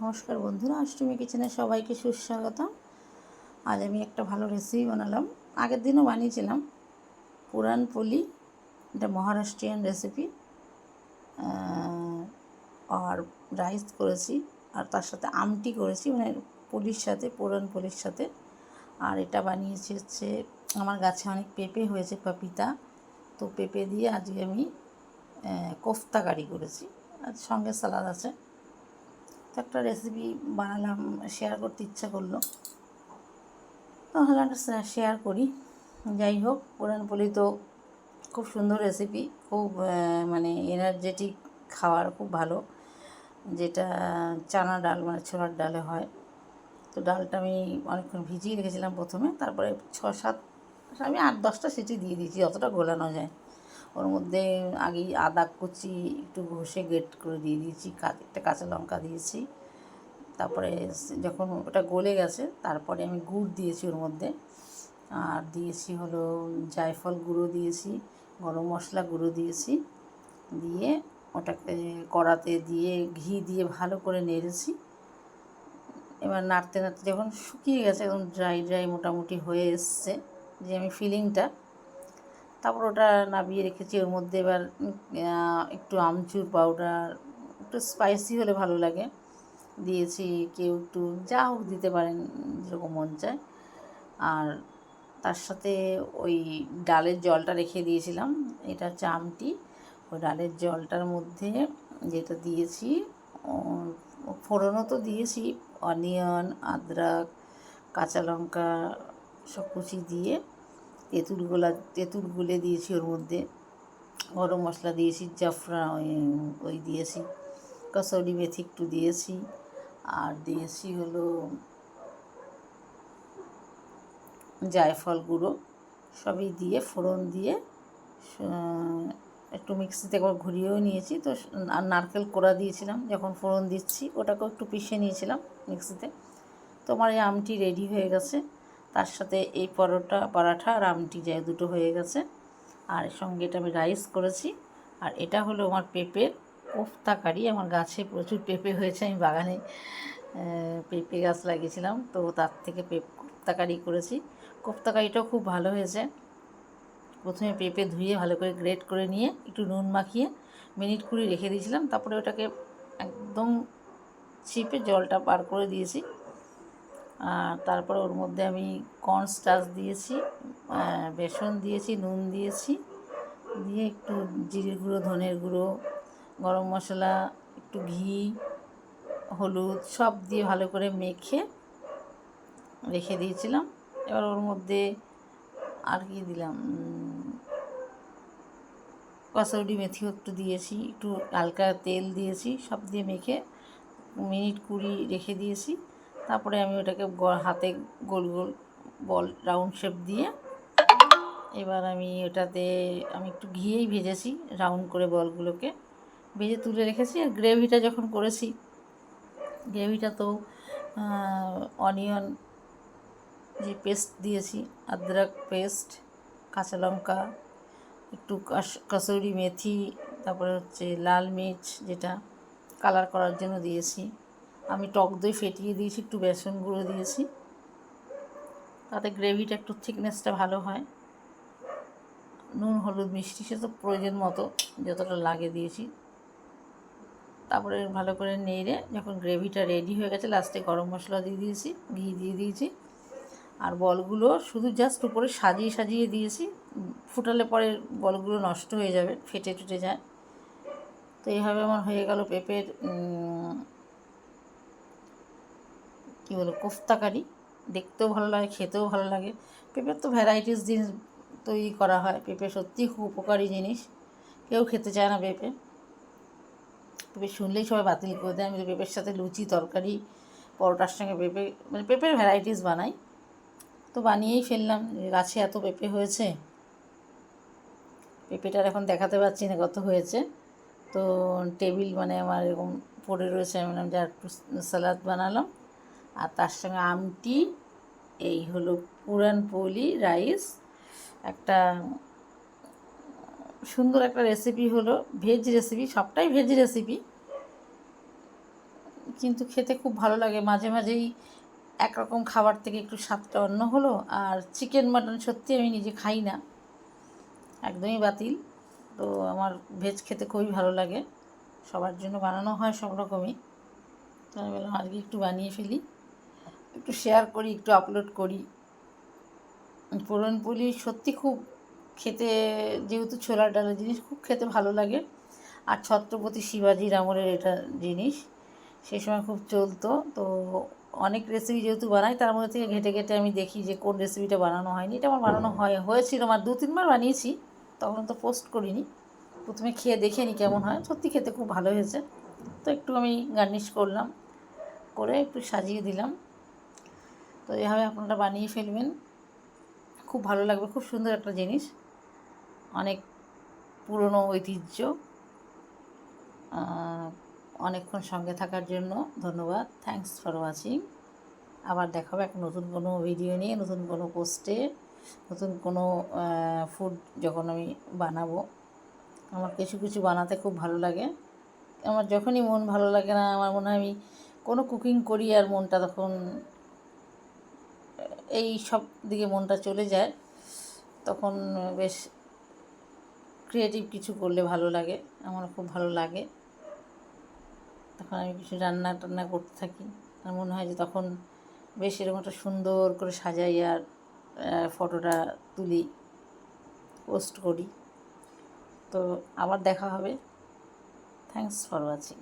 নমস্কার বন্ধুরা, অষ্টমী কিচেনে সবাইকে সুস্বাগতম। আজ আমি একটা ভালো রেসিপি বানালাম। আগের দিনও বানিয়েছিলাম পুরানপোলি, এটা মহারাষ্ট্রিয়ান রেসিপি। আর রাইস করেছি, আর তার সাথে আমটি করেছি, মানে পুলির সাথে, পুরানপোলির সাথে। আর এটা বানিয়েছি হচ্ছে, আমার গাছে অনেক পেঁপে হয়েছে, পাপিতা, তো পেঁপে দিয়ে আজকে আমি কোফতা কারি করেছি, আর সঙ্গে সালাদ আছে। তো একটা রেসিপি বানালাম, শেয়ার করতে ইচ্ছা করলো, তাহলে একটা শেয়ার করি। যাই হোক, পুরানপোলি তো খুব সুন্দর রেসিপি, খুব মানে এনার্জেটিক খাবার, খুব ভালো, যেটা চানা ডাল মানে ছোলার ডালে হয়। তো ডালটা আমি অনেকক্ষণ ভিজিয়ে রেখেছিলাম প্রথমে, তারপরে 6-7, আমি 8-10টা সিটি দিয়ে দিয়েছি, যতটা গোলানো যায়। ওর মধ্যে আগেই আদা কুচি একটু ঘষে গ্রেট করে দিয়ে দিয়েছি, একটা কাঁচা লঙ্কা দিয়েছি। তারপরে যখন ওটা গলে গেছে, তারপরে আমি গুড় দিয়েছি ওর মধ্যে, আর দিয়েছি হলো জায়ফল গুঁড়ো দিয়েছি, গরম মশলা গুঁড়ো দিয়েছি, দিয়ে ওটাকে কড়াতে দিয়ে ঘি দিয়ে ভালো করে নেড়েছি। এবার নাড়তে নাড়তে যখন শুকিয়ে গেছে, একদম ড্রাই ড্রাই মোটামুটি হয়ে এসছে যে আমি ফিলিংটা, তারপর ওটা নামিয়ে রেখেছি। ওর মধ্যে এবার একটু আমচুর পাউডার, একটু স্পাইসি হলে ভালো লাগে, দিয়েছি। কেউ একটু যা হোক দিতে পারেন, যেরকম মন চায়। আর তার সাথে ওই ডালের জলটা রেখে দিয়েছিলাম, এটা হচ্ছে আমটি। ওই ডালের জলটার মধ্যে যেটা দিয়েছি, ফোড়নও তো দিয়েছি, অনিয়ন, আদরক, কাঁচা লঙ্কা সব কুচি দিয়ে তেঁতুল গুলে দিয়েছি ওর মধ্যে, গরম মশলা দিয়েছি, জাফরান ওই দিয়েছি, কসৌরি মেথি একটু দিয়েছি, আর দিয়েছি হলো জায়ফল গুঁড়ো, সবই দিয়ে ফোড়ন দিয়ে একটু মিক্সিতে একবার ঘুরিয়েও নিয়েছি। তো আর নারকেল কোড়া দিয়েছিলাম যখন ফোড়ন দিচ্ছি, ওটাকেও একটু পিষে নিয়েছিলাম মিক্সিতে। তো আমার এই আমটি রেডি হয়ে গেছে। তার সাথে এই পরাঠা আর আমটি যায় দুটো হয়ে গেছে। আর এর সঙ্গে এটা আমি রাইস করেছি। আর এটা হলো আমার পেঁপের কোফতা কারি। আমার গাছে প্রচুর পেঁপে হয়েছে, আমি বাগানে পেঁপে গাছ লাগিয়েছিলাম, তো তার থেকে কোফতা কারি করেছি। কোফতা কারিটাও খুব ভালো হয়েছে। প্রথমে পেঁপে ধুয়ে ভালো করে গ্রেট করে নিয়ে একটু নুন মাখিয়ে মিনিট 20 রেখে দিয়েছিলাম, তারপরে ওটাকে একদম চিপে জলটা বার করে দিয়েছি। আর তারপরে ওর মধ্যে আমি কর্নস্টার্চ দিয়েছি, বেসন দিয়েছি, নুন দিয়েছি, দিয়ে একটু জিরে গুঁড়ো, ধনের গুঁড়ো, গরম মশলা, একটু ঘি, হলুদ সব দিয়ে ভালো করে মেখে রেখে দিয়েছিলাম। এবার ওর মধ্যে আর কি দিলাম, কসৌরি মেথিও একটু দিয়েছি, একটু হালকা তেল দিয়েছি, সব দিয়ে মেখে মিনিট 20 রেখে দিয়েছি। তারপরে আমি ওটাকে হাতে গোল গোল বল রাউন্ড শেপ দিয়ে, এবার আমি ওটাতে আমি একটু ঘিয়েই ভেজেছি রাউন্ড করে, বলগুলোকে ভেজে তুলে রেখেছি। আর গ্রেভিটা যখন করেছি, গ্রেভিটা তো অনিয়ন যে পেস্ট দিয়েছি, আদরক পেস্ট, কাঁচা লঙ্কা, একটু কসুরি মেথি, তারপরে হচ্ছে লাল মির্চ, যেটা কালার করার জন্য দিয়েছি। আমি টক দই ফেটিয়ে দিয়েছি, একটু বেসন গুঁড়ো দিয়েছি, তাতে গ্রেভিটা একটু থিকনেসটা ভালো হয়। নুন, হলুদ, মিষ্টি সে তো প্রয়োজন মতো যতটা লাগে দিয়েছি। তারপরে ভালো করে নেড়ে যখন গ্রেভিটা রেডি হয়ে গেছে, লাস্টে গরম মশলা দিয়ে দিয়েছি, ঘি দিয়ে দিয়েছি। আর বলগুলো শুধু জাস্ট উপরে সাজিয়ে সাজিয়ে দিয়েছি, ফুটালে পরে বলগুলো নষ্ট হয়ে যাবে, ফেটে টুটে যায়। তো এইভাবে আমার হয়ে গেল পেঁপের কী বলো, কোফতা কারি। দেখতেও ভালো লাগে, খেতেও ভালো লাগে। পেঁপের তো ভ্যারাইটিস জিনিস তৈরি করা হয়। পেঁপে সত্যিই খুব উপকারী জিনিস, কেউ খেতে চায় না পেঁপে। পেঁপে শুনলেই সবাই বাতিল করে দেয়। আমি তো পেঁপের সাথে লুচি, তরকারি, পরোটার সঙ্গে পেঁপে, মানে পেঁপের ভ্যারাইটিস বানাই। তো বানিয়েই ফেললাম, গাছে এত পেঁপে হয়েছে। পেঁপেটার এখন দেখাতে পারছি না কত হয়েছে। তো টেবিল মানে আমার এরকম পড়ে রয়েছে, আমি যা একটু সালাদ বানালাম। আর তার সঙ্গে আমটি, এই হলো পুরানপোলি রাইস। একটা সুন্দর একটা রেসিপি হলো, ভেজ রেসিপি, সবটাই ভেজ রেসিপি, কিন্তু খেতে খুব ভালো লাগে। মাঝে মাঝেই একরকম খাবার থেকে একটু স্বাদটা অন্য হলো। আর চিকেন মাটন সত্যি আমি নিজে খাই না, একদমই বাতিল। তো আমার ভেজ খেতে খুবই ভালো লাগে, সবার জন্য বানানো হয় সব রকমই। তো আমি বললাম আজকে একটু বানিয়ে ফেলি, একটু শেয়ার করি, একটু আপলোড করি। পুরনপুলি সত্যি খুব খেতে, যেহেতু ছোলার ডালের জিনিস, খুব খেতে ভালো লাগে। আর ছত্রপতি শিবাজির আমলের এটা জিনিস, সেই সময় খুব চলতো। তো অনেক রেসিপি যেহেতু বানাই, তার মধ্যে থেকে ঘেটে ঘেটে আমি দেখি যে কোন রেসিপিটা বানানো হয়নি। এটা আমার বানানো হয়েছিল, আমার 2-3 বার বানিয়েছি, তখন তো পোস্ট করিনি। প্রথমে খেয়ে দেখে নিই কেমন হয়, সত্যি খেতে খুব ভালো হয়েছে। তো একটু আমি গার্নিশ করলাম, করে একটু সাজিয়ে দিলাম। তো এভাবে আপনারা বানিয়ে ফেলবেন, খুব ভালো লাগবে। খুব সুন্দর একটা জিনিস, অনেক পুরনো ঐতিহ্য। অনেকক্ষণ সঙ্গে থাকার জন্য ধন্যবাদ। Thanks for watching. আবার দেখা হবে একটা নতুন কোনো ভিডিও নিয়ে, নতুন কোনো পোস্টে, নতুন কোনো ফুড যখন আমি বানাবো। আমার কিছু কিছু বানাতে খুব ভালো লাগে। আমার যখনই মন ভালো লাগে না, আমার মনে হয় আমি কোনো কুকিং করি আর মনটা তখন এই সব দিকে মনটা চলে যায়, তখন বেশ ক্রিয়েটিভ কিছু করলে ভালো লাগে, আমার খুব ভালো লাগে। তখন আমি কিছু রান্না টান্না করতে থাকি, আর মনে হয় যে তখন বেশ এরকম একটা সুন্দর করে সাজাই আর ফটোটা তুলি, পোস্ট করি। তো আবার দেখা হবে। Thanks for watching.